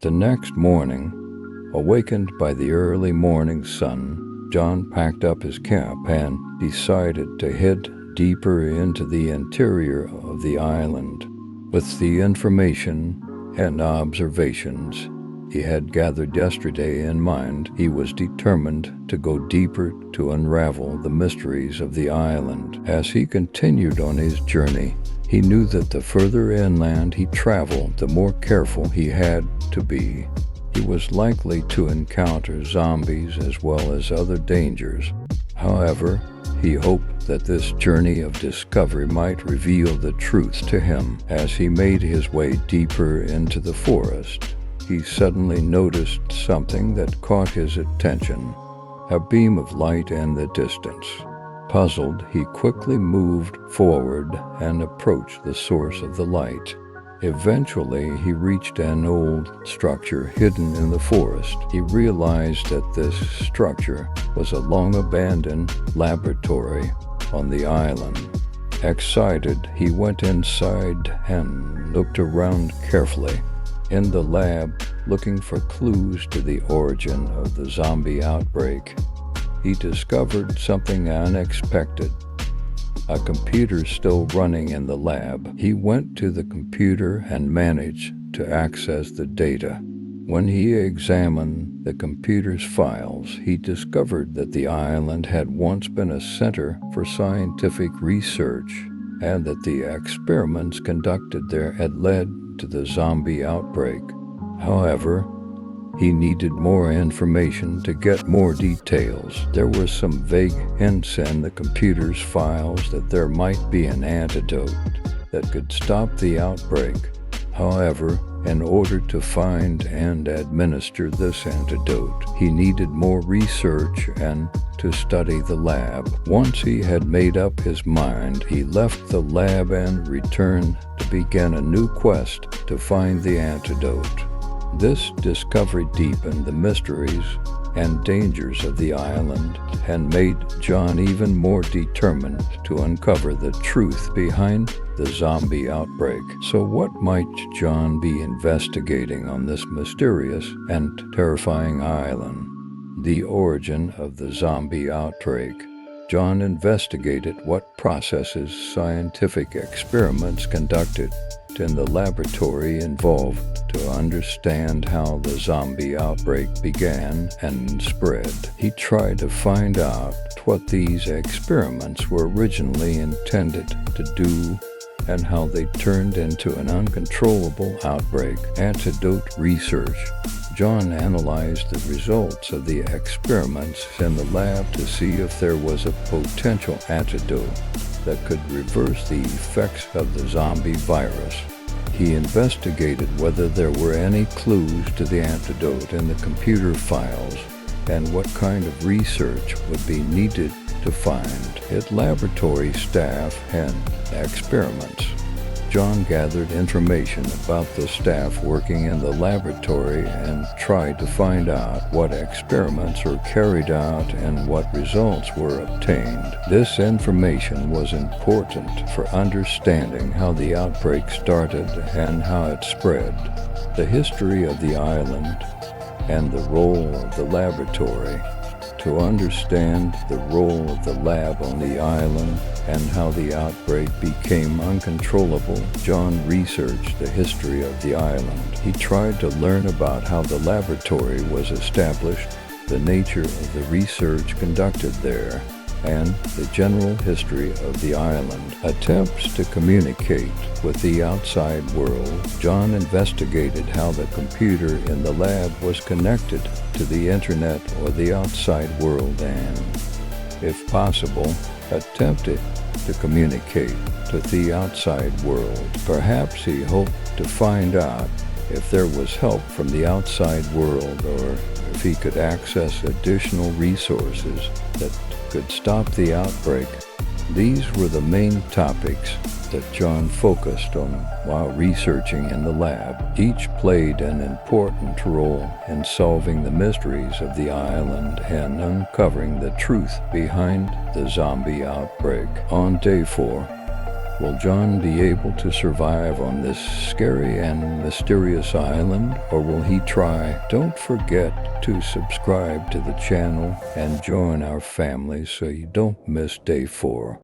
The next morning, awakened by the early morning sun, John packed up his camp and decided to head deeper into the interior of the island. With the information and observations he had gathered yesterday in mind, he was determined to go deeper to unravel the mysteries of the island. As he continued on his journey, he knew that the further inland he traveled, the more careful he had to be. He was likely to encounter zombies as well as other dangers. However, he hoped that this journey of discovery might reveal the truth to him. As he made his way deeper into the forest, he suddenly noticed something that caught his attention: a beam of light in the distance. Puzzled, he quickly moved forward and approached the source of the light. Eventually, he reached an old structure hidden in the forest. He realized that this structure was a long-abandoned laboratory on the island. Excited, he went inside and looked around carefully. In the lab, looking for clues to the origin of the zombie outbreak, he discovered something unexpected: a computer still running in the lab. He went to the computer and managed to access the data. When he examined the computer's files, he discovered that the island had once been a center for scientific research, and that the experiments conducted there had led to the zombie outbreak. However, he needed more information to get more details. There were some vague hints in the computer's files that there might be an antidote that could stop the outbreak. However, in order to find and administer this antidote, he needed more research and to study the lab. Once he had made up his mind, he left the lab and returned to begin a new quest to find the antidote. This discovery deepened the mysteries and dangers of the island and made John even more determined to uncover the truth behind the zombie outbreak. So what might John be investigating on this mysterious and terrifying island? The origin of the zombie outbreak. John investigated what processes scientific experiments conducted in the laboratory involved to understand how the zombie outbreak began and spread. He tried to find out what these experiments were originally intended to do and how they turned into an uncontrollable outbreak. Antidote research. John analyzed the results of the experiments in the lab to see if there was a potential antidote that could reverse the effects of the zombie virus. He investigated whether there were any clues to the antidote in the computer files and what kind of research would be needed to find it. Laboratory staff and experiments. John gathered information about the staff working in the laboratory and tried to find out what experiments were carried out and what results were obtained. This information was important for understanding how the outbreak started and how it spread, the history of the island, and the role of the laboratory. To understand the role of the lab on the island and how the outbreak became uncontrollable, John researched the history of the island. He tried to learn about how the laboratory was established, the nature of the research conducted there, and the general history of the island. Attempts to communicate with the outside world. John investigated how the computer in the lab was connected to the internet or the outside world and, if possible, attempted to communicate with the outside world. Perhaps he hoped to find out if there was help from the outside world or if he could access additional resources that could stop the outbreak. These were the main topics that John focused on while researching in the lab. Each played an important role in solving the mysteries of the island and uncovering the truth behind the zombie outbreak. On day 4, Will John be able to survive on this scary and mysterious island, or will he try? Don't forget to subscribe to the channel and join our family so you don't miss day 4.